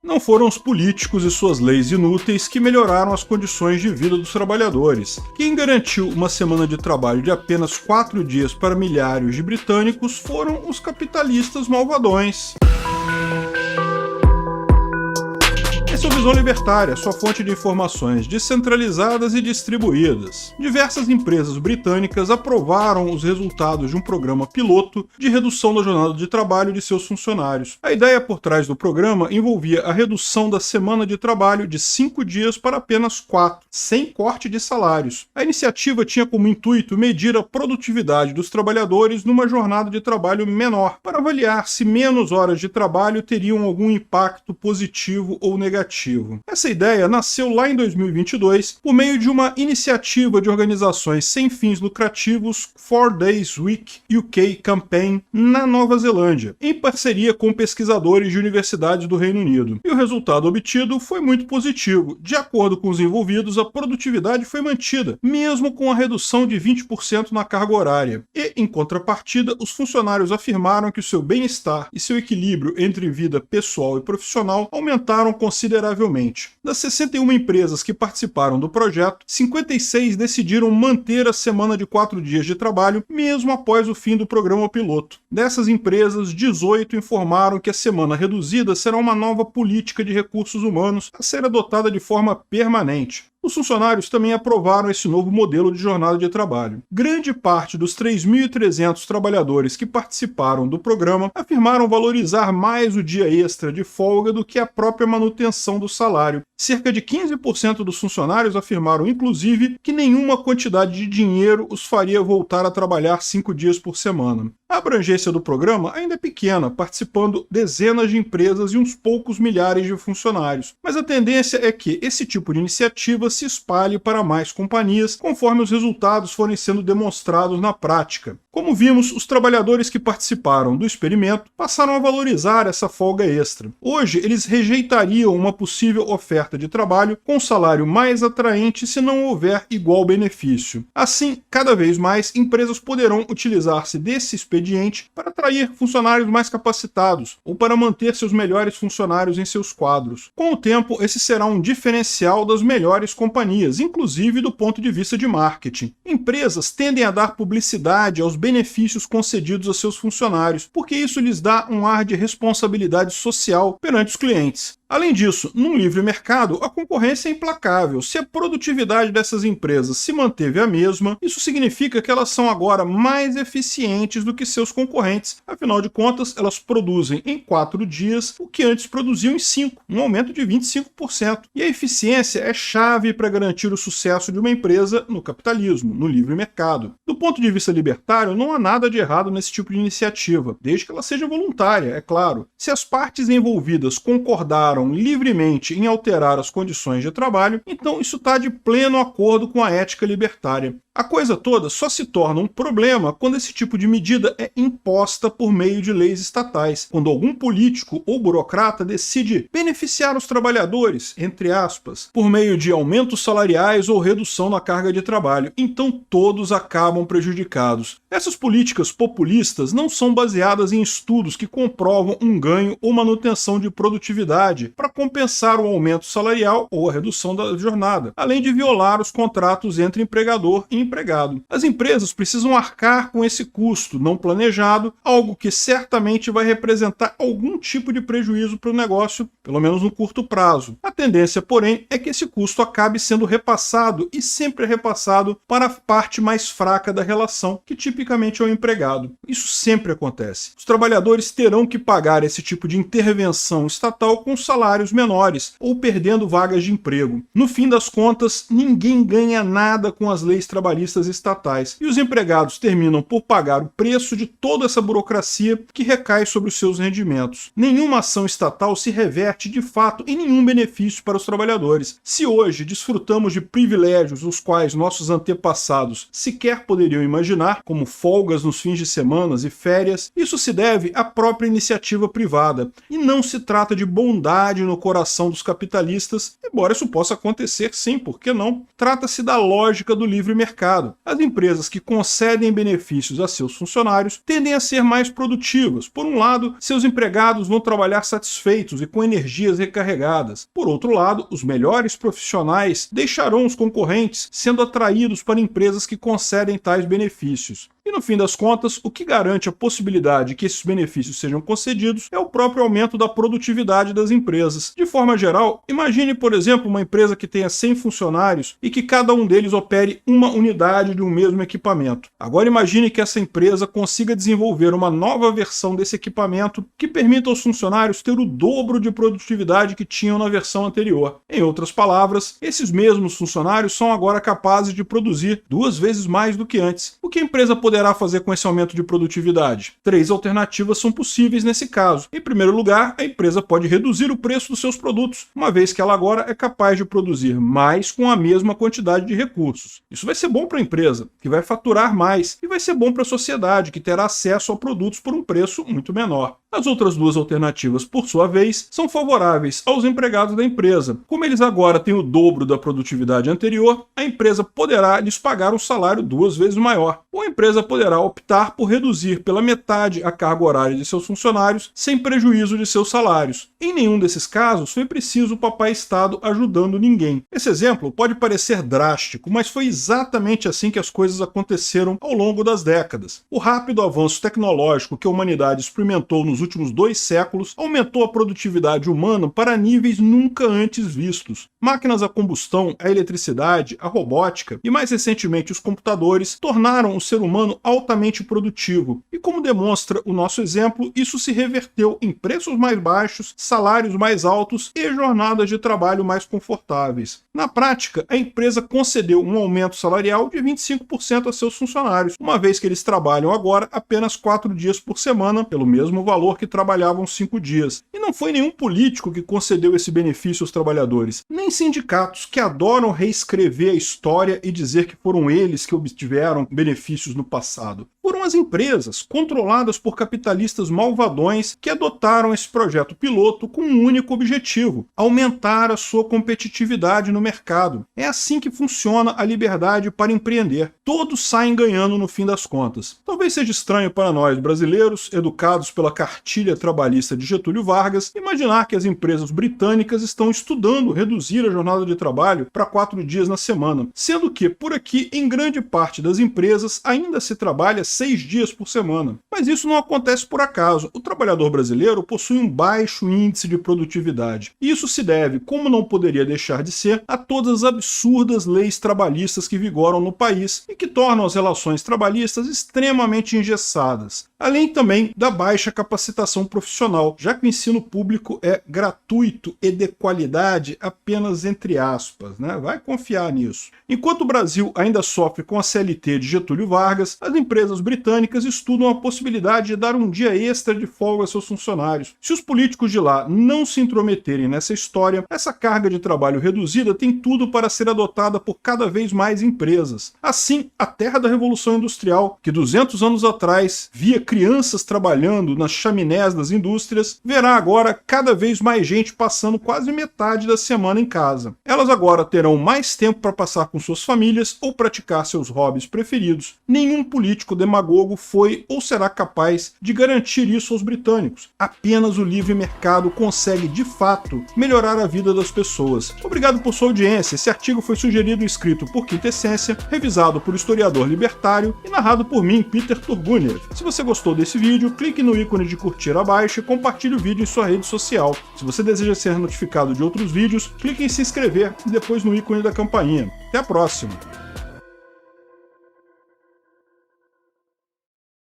Não foram os políticos e suas leis inúteis que melhoraram as condições de vida dos trabalhadores. Quem garantiu uma semana de trabalho de apenas 4 dias para milhares de britânicos foram os capitalistas malvadões. Essa é a Visão Libertária, sua fonte de informações descentralizadas e distribuídas. Diversas empresas britânicas aprovaram os resultados de um programa piloto de redução da jornada de trabalho de seus funcionários. A ideia por trás do programa envolvia a redução da semana de trabalho de 5 dias para apenas 4, sem corte de salários. A iniciativa tinha como intuito medir a produtividade dos trabalhadores numa jornada de trabalho menor, para avaliar se menos horas de trabalho teriam algum impacto positivo ou negativo. Essa ideia nasceu lá em 2022 por meio de uma iniciativa de organizações sem fins lucrativos 4 Days Week UK Campaign na Nova Zelândia, em parceria com pesquisadores de universidades do Reino Unido. E o resultado obtido foi muito positivo. De acordo com os envolvidos, a produtividade foi mantida, mesmo com a redução de 20% na carga horária. E, em contrapartida, os funcionários afirmaram que o seu bem-estar e seu equilíbrio entre vida pessoal e profissional aumentaram consideravelmente. Das 61 empresas que participaram do projeto, 56 decidiram manter a semana de 4 dias de trabalho, mesmo após o fim do programa piloto. Dessas empresas, 18 informaram que a semana reduzida será uma nova política de recursos humanos a ser adotada de forma permanente. Os funcionários também aprovaram esse novo modelo de jornada de trabalho. Grande parte dos 3.300 trabalhadores que participaram do programa afirmaram valorizar mais o dia extra de folga do que a própria manutenção do salário. Cerca de 15% dos funcionários afirmaram, inclusive, que nenhuma quantidade de dinheiro os faria voltar a trabalhar 5 dias por semana. A abrangência do programa ainda é pequena, participando dezenas de empresas e uns poucos milhares de funcionários. Mas a tendência é que esse tipo de iniciativa se espalhe para mais companhias, conforme os resultados forem sendo demonstrados na prática. Como vimos, os trabalhadores que participaram do experimento passaram a valorizar essa folga extra. Hoje, eles rejeitariam uma possível oferta de trabalho com um salário mais atraente se não houver igual benefício. Assim, cada vez mais, empresas poderão utilizar-se desse expediente para atrair funcionários mais capacitados ou para manter seus melhores funcionários em seus quadros. Com o tempo, esse será um diferencial das melhores companhias, inclusive do ponto de vista de marketing. Empresas tendem a dar publicidade aos benefícios concedidos a seus funcionários, porque isso lhes dá um ar de responsabilidade social perante os clientes. Além disso, num livre mercado, a concorrência é implacável. Se a produtividade dessas empresas se manteve a mesma, isso significa que elas são agora mais eficientes do que seus concorrentes. Afinal de contas, elas produzem em 4 dias o que antes produziam em 5, um aumento de 25%. E a eficiência é chave para garantir o sucesso de uma empresa no capitalismo, no livre mercado. Do ponto de vista libertário, não há nada de errado nesse tipo de iniciativa, desde que ela seja voluntária, é claro. Se as partes envolvidas concordaram livremente em alterar as condições de trabalho, então isso está de pleno acordo com a ética libertária. A coisa toda só se torna um problema quando esse tipo de medida é imposta por meio de leis estatais, quando algum político ou burocrata decide beneficiar os trabalhadores, entre aspas, por meio de aumentos salariais ou redução na carga de trabalho. Então todos acabam prejudicados. Essas políticas populistas não são baseadas em estudos que comprovam um ganho ou manutenção de produtividade para compensar o aumento salarial ou a redução da jornada, além de violar os contratos entre empregador e empregado. As empresas precisam arcar com esse custo não planejado, algo que certamente vai representar algum tipo de prejuízo para o negócio, pelo menos no curto prazo. A tendência, porém, é que esse custo acabe sendo repassado e sempre repassado para a parte mais fraca da relação, que tipicamente é o empregado. Isso sempre acontece. Os trabalhadores terão que pagar esse tipo de intervenção estatal com salários menores ou perdendo vagas de emprego. No fim das contas, ninguém ganha nada com as leis trabalhistas estatais, e os empregados terminam por pagar o preço de toda essa burocracia que recai sobre os seus rendimentos. Nenhuma ação estatal se reverte de fato em nenhum benefício para os trabalhadores. Se hoje desfrutamos de privilégios os quais nossos antepassados sequer poderiam imaginar, como folgas nos fins de semana e férias, isso se deve à própria iniciativa privada, e não se trata de bondade no coração dos capitalistas, embora isso possa acontecer sim, por que não? Trata-se da lógica do livre mercado. mercado. As empresas que concedem benefícios a seus funcionários tendem a ser mais produtivas. Por um lado, seus empregados vão trabalhar satisfeitos e com energias recarregadas. Por outro lado, os melhores profissionais deixarão os concorrentes, sendo atraídos para empresas que concedem tais benefícios. E no fim das contas, o que garante a possibilidade de que esses benefícios sejam concedidos é o próprio aumento da produtividade das empresas. De forma geral, imagine, por exemplo, uma empresa que tenha 100 funcionários e que cada um deles opere uma unidade de um mesmo equipamento. Agora imagine que essa empresa consiga desenvolver uma nova versão desse equipamento que permita aos funcionários ter o dobro de produtividade que tinham na versão anterior. Em outras palavras, esses mesmos funcionários são agora capazes de produzir 2 vezes mais do que antes. O que a empresa poderá fazer com esse aumento de produtividade? 3 alternativas são possíveis nesse caso. Em primeiro lugar, a empresa pode reduzir o preço dos seus produtos, uma vez que ela agora é capaz de produzir mais com a mesma quantidade de recursos. Isso vai ser bom para a empresa, que vai faturar mais, e vai ser bom para a sociedade, que terá acesso a produtos por um preço muito menor. As outras 2 alternativas, por sua vez, são favoráveis aos empregados da empresa. Como eles agora têm o dobro da produtividade anterior, a empresa poderá lhes pagar um salário 2 vezes maior. Ou a empresa poderá optar por reduzir pela metade a carga horária de seus funcionários, sem prejuízo de seus salários. Em nenhum desses casos foi preciso o papai Estado ajudando ninguém. Esse exemplo pode parecer drástico, mas foi exatamente assim que as coisas aconteceram ao longo das décadas. O rápido avanço tecnológico que a humanidade experimentou nos últimos 2 séculos aumentou a produtividade humana para níveis nunca antes vistos. Máquinas a combustão, a eletricidade, a robótica e mais recentemente os computadores tornaram o ser humano altamente produtivo. E como demonstra o nosso exemplo, isso se reverteu em preços mais baixos, salários mais altos e jornadas de trabalho mais confortáveis. Na prática, a empresa concedeu um aumento salarial de 25% a seus funcionários, uma vez que eles trabalham agora apenas 4 dias por semana, pelo mesmo valor que trabalhavam 5 dias. E não foi nenhum político que concedeu esse benefício aos trabalhadores, nem sindicatos que adoram reescrever a história e dizer que foram eles que obtiveram benefícios no passado. Foram as empresas, controladas por capitalistas malvadões, que adotaram esse projeto piloto com um único objetivo: aumentar a sua competitividade no mercado. É assim que funciona a liberdade para empreender. Todos saem ganhando no fim das contas. Talvez seja estranho para nós brasileiros, educados pela cartilha trabalhista de Getúlio Vargas, imaginar que as empresas britânicas estão estudando reduzir a jornada de trabalho para 4 dias na semana, sendo que, por aqui, em grande parte das empresas, ainda se trabalha 6 dias por semana. Mas isso não acontece por acaso. O trabalhador brasileiro possui um baixo índice de produtividade. E isso se deve, como não poderia deixar de ser, a todas as absurdas leis trabalhistas que vigoram no país e que tornam as relações trabalhistas extremamente engessadas. Além também da baixa capacitação profissional, já que o ensino público é gratuito e de qualidade apenas entre aspas, né? Vai confiar nisso. Enquanto o Brasil ainda sofre com a CLT de Getúlio Vargas, as empresas britânicas estudam a possibilidade de dar um dia extra de folga a seus funcionários. Se os políticos de lá não se intrometerem nessa história, essa carga de trabalho reduzida tem tudo para ser adotada por cada vez mais empresas. Assim, a terra da Revolução Industrial, que 200 anos atrás via crianças trabalhando nas chaminés das indústrias, verá agora cada vez mais gente passando quase metade da semana em casa. Elas agora terão mais tempo para passar com suas famílias ou praticar seus hobbies preferidos. Nenhum político demagogo foi ou será capaz de garantir isso aos britânicos. Apenas o livre mercado consegue, de fato, melhorar a vida das pessoas. Obrigado por sua audiência. Esse artigo foi sugerido e escrito por Quintessência, revisado por historiador libertário e narrado por mim, Peter Turguniev. Se você gostou desse vídeo, clique no ícone de curtir abaixo e compartilhe o vídeo em sua rede social. Se você deseja ser notificado de outros vídeos, clique em se inscrever e depois no ícone da campainha. Até a próxima!